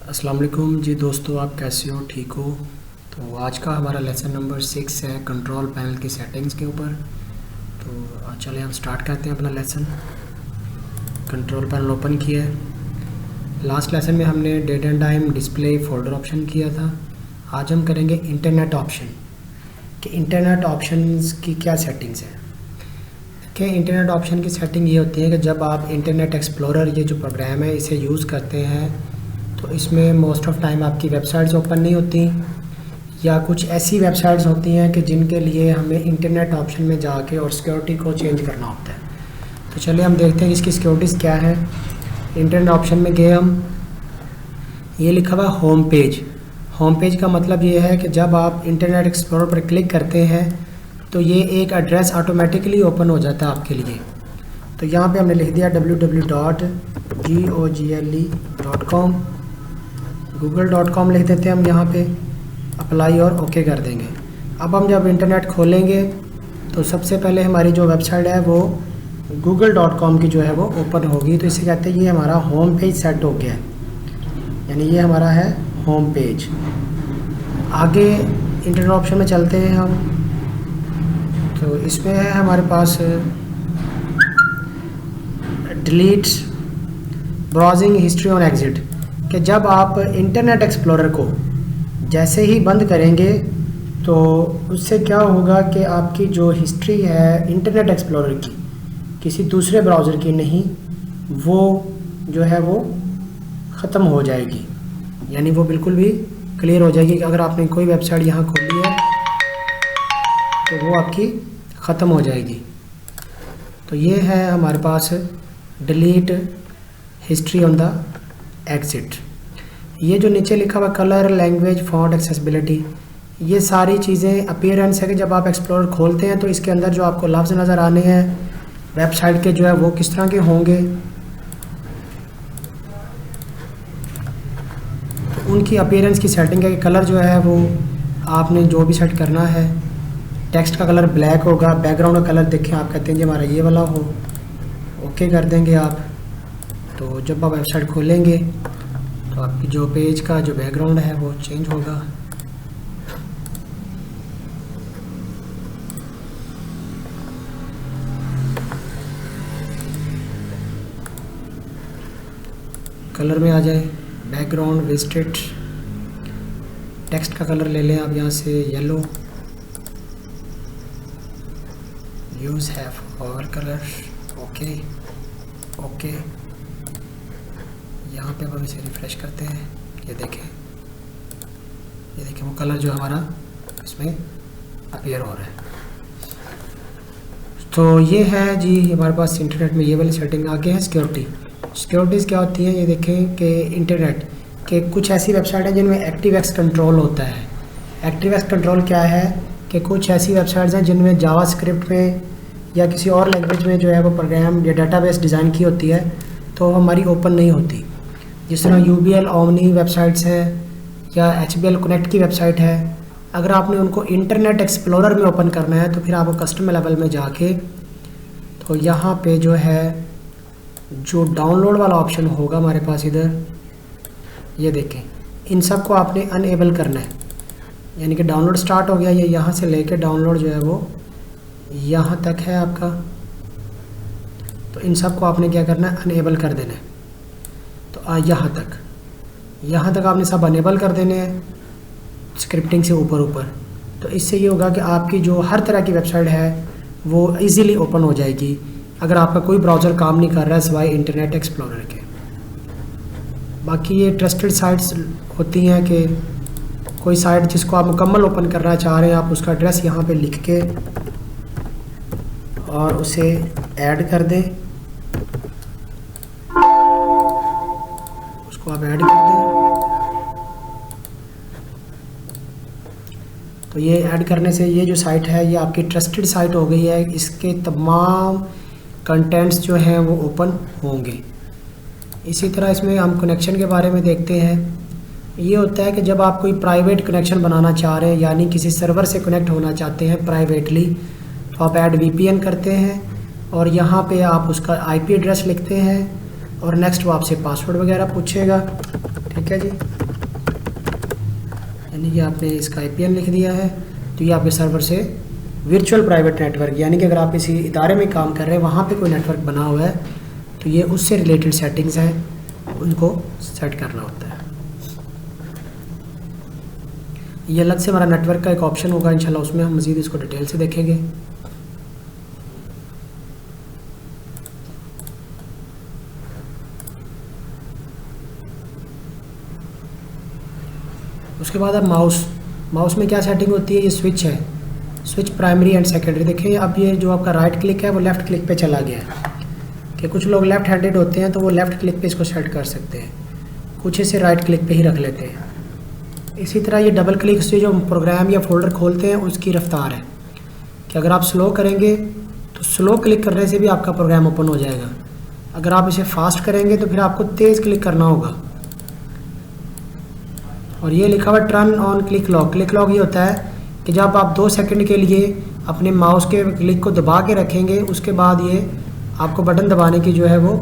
अस्सलाम वालेकुम जी दोस्तों, आप कैसे हो? ठीक हो? तो आज का हमारा लेसन नंबर 6 है कंट्रोल पैनल की सेटिंग्स के ऊपर। तो चलिए हम स्टार्ट करते हैं अपना लेसन। कंट्रोल पैनल ओपन किया है। लास्ट लेसन में हमने date and time, display, folder option किया था। आज हम करेंगे इंटरनेट ऑप्शन कि इंटरनेट ऑप्शंस की क्या सेटिंग्स हैं। कि इंटरनेट ऑप्शन की सेटिंग ये होती है कि जब आप इंटरनेट एक्सप्लोरर, ये जो प्रोग्राम है, इसे यूज़ करते हैं तो इसमें मोस्ट ऑफ टाइम आपकी वेबसाइट्स ओपन नहीं होती, या कुछ ऐसी वेबसाइट्स होती हैं कि जिनके लिए हमें इंटरनेट ऑप्शन में जाके और सिक्योरिटी को चेंज करना होता है। तो चलिए हम देखते हैं इसकी सिक्योरिटीज़ क्या है। इंटरनेट ऑप्शन में गए हम, ये लिखा हुआ होम पेज। होम पेज का मतलब ये है कि जब आप इंटरनेट एक्सप्लोरर पर क्लिक करते हैं तो ये एक एड्रेस ऑटोमेटिकली ओपन हो जाता है आपके लिए। तो यहाँ पे हमने लिख दिया www.google.com, google.com लिख देते हैं हम यहाँ पे, अप्लाई और ओके कर देंगे। अब हम जब इंटरनेट खोलेंगे तो सबसे पहले हमारी जो वेबसाइट है वो google.com की जो है वो ओपन होगी। तो इसे कहते हैं ये हमारा होम पेज सेट हो गया है, यानी ये हमारा है होम पेज। आगे इंटरनेट ऑप्शन में चलते हैं हम। तो इसमें है हमारे पास delete browsing history on exit, कि जब आप इंटरनेट एक्सप्लोरर को जैसे ही बंद करेंगे तो उससे क्या होगा कि आपकी जो हिस्ट्री है इंटरनेट एक्सप्लोरर की, किसी दूसरे ब्राउज़र की नहीं, वो जो है वो ख़त्म हो जाएगी, यानी वो बिल्कुल भी क्लियर हो जाएगी कि अगर आपने कोई वेबसाइट यहाँ खोली है तो वो आपकी ख़त्म हो जाएगी। तो ये है हमारे पास delete history on the exit. ये जो नीचे लिखा हुआ कलर, लैंग्वेज, फॉन्ट, एक्सेसिबिलिटी, ये सारी चीज़ें अपीयरेंस है कि जब आप एक्सप्लोरर खोलते हैं तो इसके अंदर जो आपको लफ्ज़ नज़र आने हैं वेबसाइट के जो है वो किस तरह के होंगे, तो उनकी अपीयरेंस की सेटिंग है कि कलर जो है वो आपने जो भी सेट करना है। टेक्स्ट का कलर ब्लैक होगा, बैकग्राउंड का कलर देखें, आप कहते हैं कि हमारा ये वाला हो, ओके कर देंगे आप। तो जब आप वेबसाइट खोलेंगे तो आपकी जो पेज का जो बैकग्राउंड है वो चेंज होगा। कलर में आ जाए बैकग्राउंड, विजिटेड, टेक्स्ट का कलर ले लें आप यहाँ से येलो, यूज़ हैव और कलर, ओके ओके। यहाँ पे हम इसे रिफ़्रेश करते हैं, ये देखें वो कलर जो हमारा इसमें अपीयर हो रहा है। तो ये है जी हमारे पास इंटरनेट में ये वाली सेटिंग। आगे है सिक्योरिटी। सिक्योरिटीज़ क्या होती हैं ये देखें कि इंटरनेट के कुछ ऐसी वेबसाइट है जिनमें एक्टिव एक्स कंट्रोल होता है। एक्टिव एक्स कंट्रोल क्या है कि कुछ ऐसी वेबसाइट्स हैं जिनमें जावास्क्रिप्ट में या किसी और लैंग्वेज में जो है वो प्रोग्राम या डेटाबेस डिज़ाइन की होती है तो हमारी ओपन नहीं होती। जिस तरह UBL ओमनी वेबसाइट्स हैं या HBL कनेक्ट की वेबसाइट है, अगर आपने उनको इंटरनेट एक्सप्लोरर में ओपन करना है तो फिर आपको कस्टमर लेवल में जाके तो यहाँ पे जो है जो डाउनलोड वाला ऑप्शन होगा हमारे पास इधर, ये देखें, इन सब को आपने अनएबल करना है। यानी कि डाउनलोड स्टार्ट हो गया, ये यहाँ से लेके डाउनलोड जो है वो यहाँ तक है आपका, तो इन सब को आपने क्या करना है, अनएबल कर देना है। तो यहाँ तक आपने सब अनेबल कर देने हैं स्क्रिप्टिंग से ऊपर। तो इससे ये होगा कि आपकी जो हर तरह की वेबसाइट है वो इजीली ओपन हो जाएगी अगर आपका कोई ब्राउज़र काम नहीं कर रहा है सिवाय इंटरनेट एक्सप्लोरर के। बाकी ये ट्रस्टेड साइट्स होती हैं कि कोई साइट जिसको आप मुकम्मल ओपन करना चाह रहे हैं, आप उसका एड्रेस यहाँ पे लिख के और उसे ऐड कर दें, आप ऐड कर दें। तो ये ऐड करने से ये जो साइट है ये आपकी ट्रस्टेड साइट हो गई है, इसके तमाम कंटेंट्स जो हैं वो ओपन होंगे। इसी तरह इसमें हम कनेक्शन के बारे में देखते हैं। ये होता है कि जब आप कोई प्राइवेट कनेक्शन बनाना चाह रहे हैं, यानी किसी सर्वर से कनेक्ट होना चाहते हैं प्राइवेटली, तो आप ऐड VPN करते हैं और यहाँ पे आप उसका IP एड्रेस लिखते हैं और नेक्स्ट वो आपसे पासवर्ड वगैरह पूछेगा। ठीक है जी। यानी कि आपने इसका IPN लिख दिया है, तो ये आपके सर्वर से वर्चुअल प्राइवेट नेटवर्क, यानी कि अगर आप किसी इदारे में काम कर रहे हैं वहाँ पे कोई नेटवर्क बना हुआ है तो ये उससे रिलेटेड सेटिंग्स हैं, उनको सेट करना होता है। ये अलग से हमारा नेटवर्क का एक ऑप्शन होगा, इंशाल्लाह उसमें हम मज़ीद इसको डिटेल से देखेंगे। उसके बाद अब माउस में क्या सेटिंग होती है, ये स्विच है, स्विच प्राइमरी एंड सेकेंडरी। देखिए अब ये जो आपका राइट क्लिक है वो लेफ़्ट क्लिक पे चला गया है, कि कुछ लोग लेफ़्ट हैंडेड होते हैं तो वो लेफ़्ट क्लिक पे इसको सेट कर सकते हैं, कुछ इसे राइट क्लिक पे ही रख लेते हैं। इसी तरह ये डबल क्लिक से जो प्रोग्राम या फोल्डर खोलते हैं उसकी रफ्तार है, कि अगर आप स्लो करेंगे तो स्लो क्लिक करने से भी आपका प्रोग्राम ओपन हो जाएगा, अगर आप इसे फास्ट करेंगे तो फिर आपको तेज़ क्लिक करना होगा। और ये लिखा हुआ turn on click lock. Click lock ये होता है कि जब आप 2 सेकंड के लिए अपने माउस के क्लिक को दबा के रखेंगे, उसके बाद ये आपको बटन दबाने की जो है वो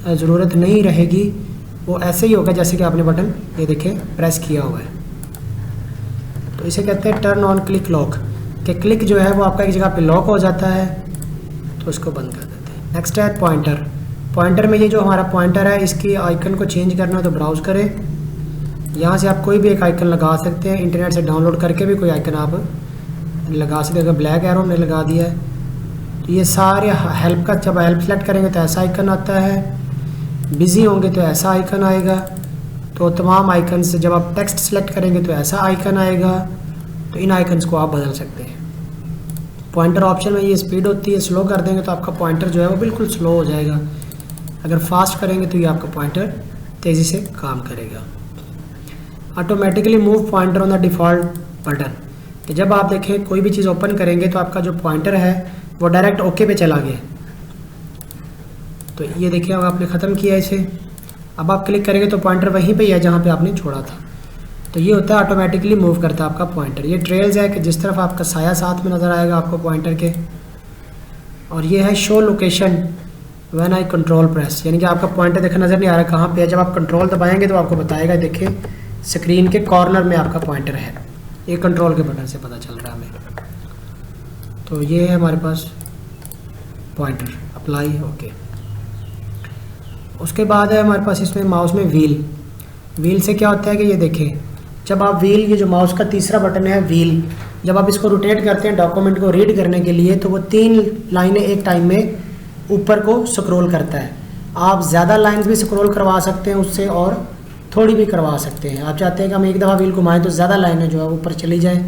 ज़रूरत नहीं रहेगी, वो ऐसे ही होगा जैसे कि आपने बटन ये देखें प्रेस किया हुआ है। तो इसे कहते हैं टर्न ऑन क्लिक लॉक, कि क्लिक जो है वो आपका एक जगह पे लॉक हो जाता है, तो इसको बंद कर देते हैं। नेक्स्ट है पॉइंटर। पॉइंटर में ये जो हमारा पॉइंटर है, इसकी आइकन को चेंज करना है तो ब्राउज़ करें, यहाँ से आप कोई भी एक आइकन लगा सकते हैं, इंटरनेट से डाउनलोड करके भी कोई आइकन आप लगा सकते हैं। अगर ब्लैक एरो हमने लगा दिया है तो ये सारे हेल्प का, जब हेल्प सेलेक्ट करेंगे तो ऐसा आइकन आता है, बिज़ी होंगे तो ऐसा आइकन आएगा, तो तमाम आइकन से जब आप टेक्स्ट सेलेक्ट करेंगे तो ऐसा आइकन आएगा। तो इन आइकन्स को आप बदल सकते हैं। पॉइंटर ऑप्शन में ये स्पीड होती है, स्लो कर देंगे तो आपका पॉइंटर जो है वो बिल्कुल स्लो हो जाएगा, अगर फास्ट करेंगे तो ये आपका पॉइंटर तेज़ी से काम करेगा। Automatically move pointer on the default button, कि जब आप देखें कोई भी चीज़ ओपन करेंगे तो आपका जो पॉइंटर है वो डायरेक्ट ओके पे चला गया। तो ये देखिए अब आपने ख़त्म किया इसे, अब आप क्लिक करेंगे तो पॉइंटर वहीं पे ही है जहाँ पे आपने छोड़ा था। तो ये होता है ऑटोमेटिकली मूव करता है आपका पॉइंटर। ये ट्रेल्स है कि जिस तरफ आपका साया साथ में नज़र आएगा आपको पॉइंटर के। और ये है show location when I control press, यानी कि आपका पॉइंटर देखा नज़र नहीं आ रहा कहाँ पे है, जब आप कंट्रोल दबाएंगे तो आपको बताएगा, देखिए स्क्रीन के कॉर्नर में आपका पॉइंटर है, ये कंट्रोल के बटन से पता चल रहा है हमें। तो ये है हमारे पास पॉइंटर, अप्लाई ओके। उसके बाद है हमारे पास इसमें माउस में व्हील से क्या होता है कि ये देखें, जब आप व्हील, ये जो माउस का तीसरा बटन है व्हील, जब आप इसको रोटेट करते हैं डॉक्यूमेंट को रीड करने के लिए तो वो 3 लाइनें एक टाइम में ऊपर को स्क्रॉल करता है। आप ज़्यादा लाइन्स भी स्क्रॉल करवा सकते हैं उससे, और थोड़ी भी करवा सकते हैं। आप चाहते हैं कि हम एक दफ़ा व्हील घुमाएं तो ज़्यादा लाइनें जो है ऊपर चली जाएं,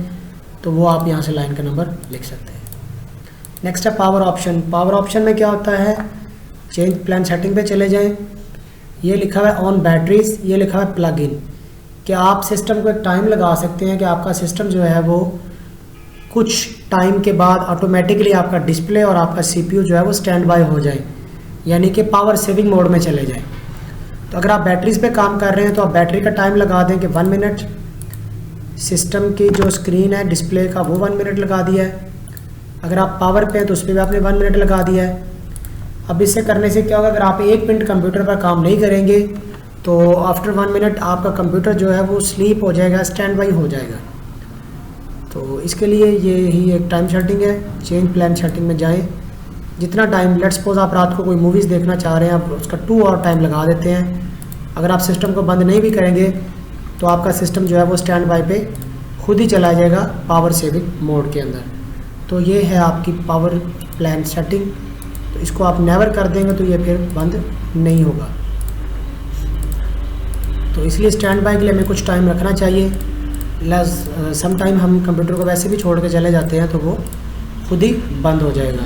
तो वो आप यहाँ से लाइन का नंबर लिख सकते हैं। नेक्स्ट है पावर ऑप्शन। पावर ऑप्शन में क्या होता है, चेंज प्लान सेटिंग पे चले जाएं, ये लिखा हुआ है ऑन बैटरीज, ये लिखा हुआ है प्लग इन, कि आप सिस्टम को एक टाइम लगा सकते हैं कि आपका सिस्टम जो है वो कुछ टाइम के बाद ऑटोमेटिकली आपका डिस्प्ले और आपका CPU जो है वो स्टैंड बाय हो जाए, यानी कि पावर सेविंग मोड में चले जाए। तो अगर आप बैटरीज पे काम कर रहे हैं तो आप बैटरी का टाइम लगा दें कि 1 मिनट, सिस्टम की जो स्क्रीन है डिस्प्ले का वो 1 मिनट लगा दिया है। अगर आप पावर पे हैं तो उस पर भी आपने 1 मिनट लगा दिया है। अब इससे करने से क्या होगा, अगर आप 1 मिनट कंप्यूटर पर काम नहीं करेंगे तो आफ्टर 1 मिनट आपका कंप्यूटर जो है वो स्लीप हो जाएगा, स्टैंड बाई हो जाएगा। तो इसके लिए ये ही एक टाइम सेटिंग है। चेंज प्लान सेटिंग में जाएं, जितना टाइम, लेट्स सपोज आप रात को कोई मूवीज़ देखना चाह रहे हैं, आप उसका 2 आवर टाइम लगा देते हैं। अगर आप सिस्टम को बंद नहीं भी करेंगे तो आपका सिस्टम जो है वो स्टैंड बाई पे खुद ही चला जाएगा पावर सेविंग मोड के अंदर। तो ये है आपकी पावर प्लान सेटिंग। तो इसको आप नेवर कर देंगे तो ये फिर बंद नहीं होगा। तो इसलिए स्टैंड बाई के लिए हमें कुछ टाइम रखना चाहिए। सम टाइम हम कंप्यूटर को वैसे भी छोड़ के चले जाते हैं तो वो खुद ही बंद हो जाएगा।